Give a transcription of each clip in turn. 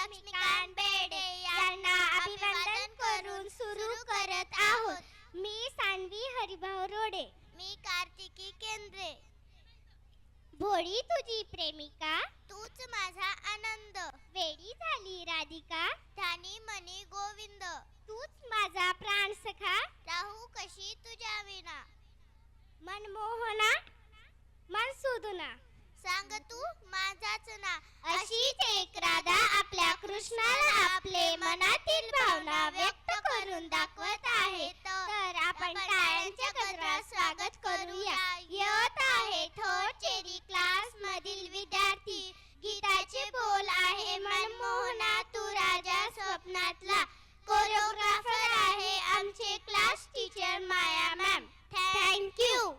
लक्ष्मीकांत बेडे यांना अभिवादन करून सुरू करत आहोत. मी सान्वी हरिभाऊ रोडे. मी कार्तिकी केंद्रे. भोळी तुझी प्रेमिका, तूच माझा आनंद. वेडी झाली राधिका, ठाणी मनी गोविंद. तूच माझा प्राण सखा, राहू कशी तुझ्या विना. मनमोहना मनसुदना, सांग तू माझाच ना. अशीच एक राधा आपल्या कृष्णाला आपले मनातील भावना व्यक्त करून दाखवत आहे. तर आपण टाळ्यांच्या गजरात स्वागत करूया. येत आहे थर्ड चेरी क्लास मधील विद्यार्थी. गीताचे बोल आहे मनमोहना तू राजा स्वप्नातला. कोरिओग्राफर आहे आमचे क्लास टीचर माया मॅम. थँक्यू.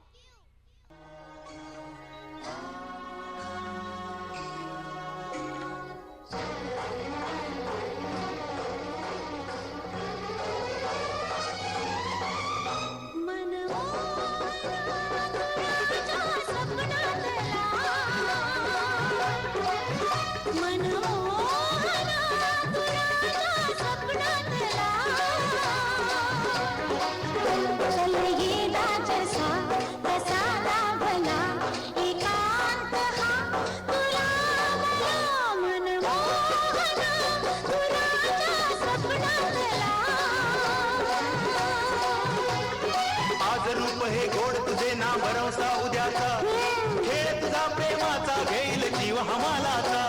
भरवसा उद्याचा खेळ तुझा प्रेमाचा घेईल जीव हमालाचा.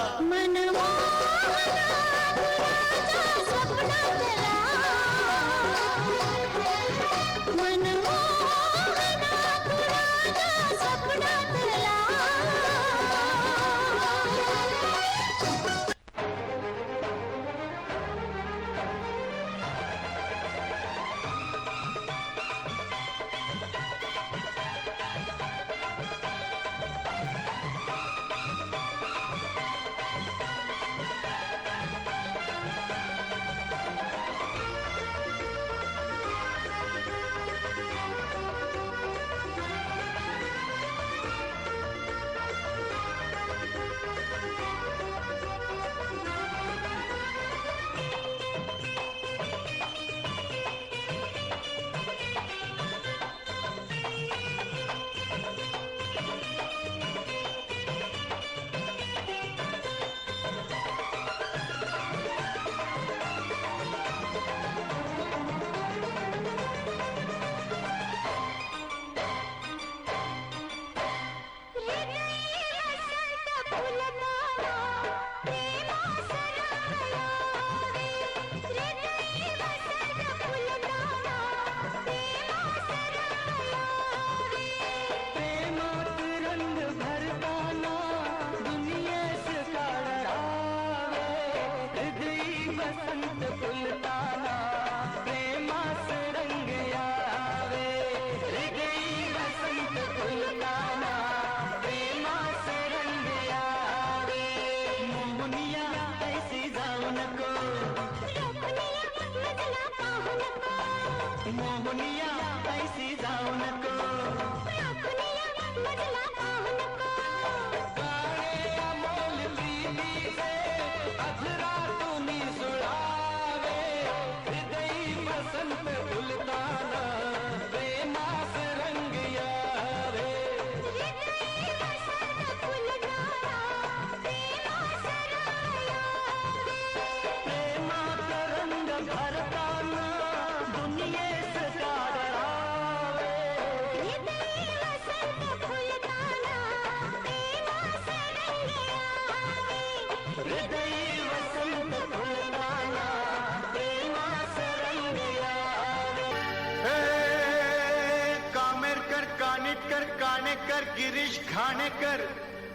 कानेकर, गिरीश घाणेकर,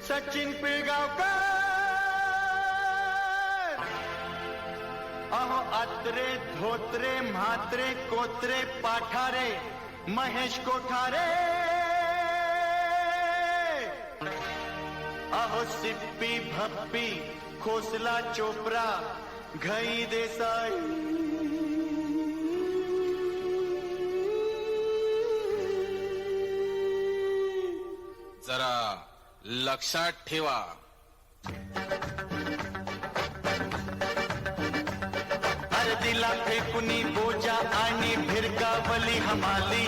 सचिन पिळगावकर, अहो आत्रे, धोत्रे, म्हात्रे, कोत्रे, पाठारे, महेश कोठारे, अहो सिप्पी, भप्पी, खोसला, चोप्रा, घई देसाई. जरा लक्षात ठेवा. नदीला फेकुनी बोजा आणि भिरकावली हमाली.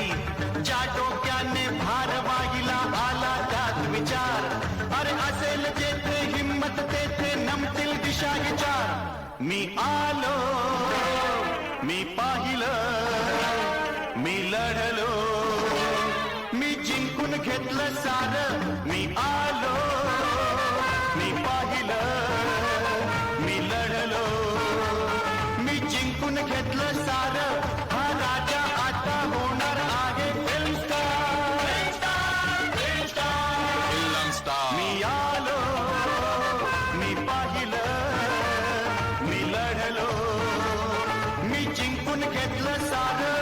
ज्या डोक्याने भार वाहिला आला त्यात विचार. अरे असेल जेथे हिम्मत तेथे नमतील दिशा विचार. मी आलो, मी पाहिलं, मी लढलो, मी जिंकून घेतलं सारं. मी आलो, मी पाहिलं, मी लढलो, मी जिंकून घेतलं सारं. हा राजा आता होणार आहे फिल्म स्टार. मी आलो, मी पाहिलं, मी लढलो, मी जिंकून घेतलं सारं.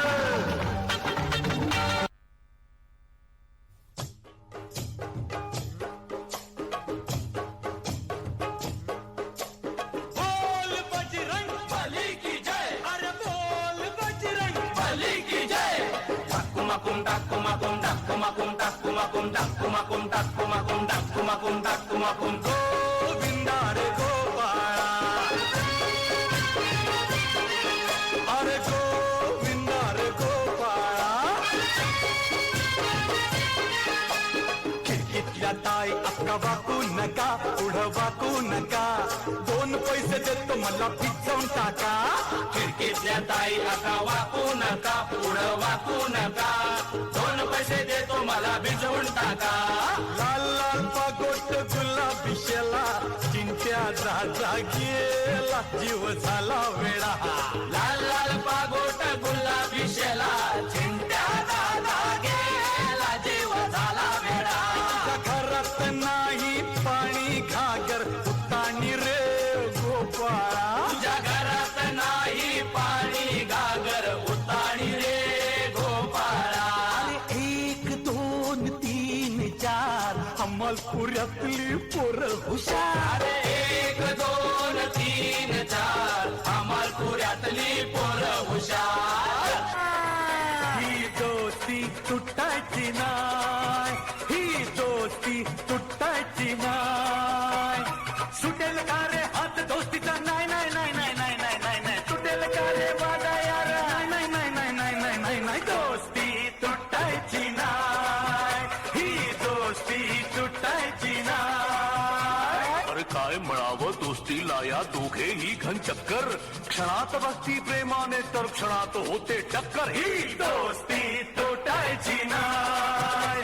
बोल बजरंग बली की जय. अरे बोल बजरंग बली की जय. टाकुमाकुम टाकुमाकुम टाकुमाकुम टाकुमाकुम टाकुमाकुम टाकुमाकुम टाकुमाकुम टाकुमाकुम गोविंदा रे गोपाळा. अरे गोविंदा रे गोपाळा. खिडकीतल्या ताई अक्का वाकू नका, पुढं वाकू नका. 2 पैसे देतो मला पिचवून टाका. खिडकीतल्या ताई अक्का वाकू नका, पुढं वाकू नका. 2 पैसे देतो मला भिजवून टाका. लाल लाल पागोट गुलाबी शेला, चिंट्या राजा गेला, जीव झाला वेडा. लाल लाल पागोट गुलाबी शेला, चिंट्या राजा गेला, जीव झाला वेडा. घरात नाही पाणी घागर उतानी रे गोपाळा. तुझ्या घरात नाही पाणी घागर उतानी रे गोपाळा. 1 2 3 4 अमलपुऱ्यातली पोरं हुशार. 1 2 3 4 अमलपुऱ्यातली पोरं हुशार. ही दोस्ती तुटायची नाय, ही दोस्ती तुटायची नाय. सुटेल का रे हात दोस्तीचा नाही नाही नाही नाही नाही नाही नाही नाही. सुटेल का रे वादा यार नाही नाही नाही नाही नाही नाही नाही. दोस्ती तुटायची नाय, ही दोस्ती तुटायची नाय. अरे काय म्हणावं दोस्तीला या दोघेही घन चक्कर. क्षणात बसती प्रेमाने तर क्षणात होते टक्कर. ही दोस्ती तुटायची नाय,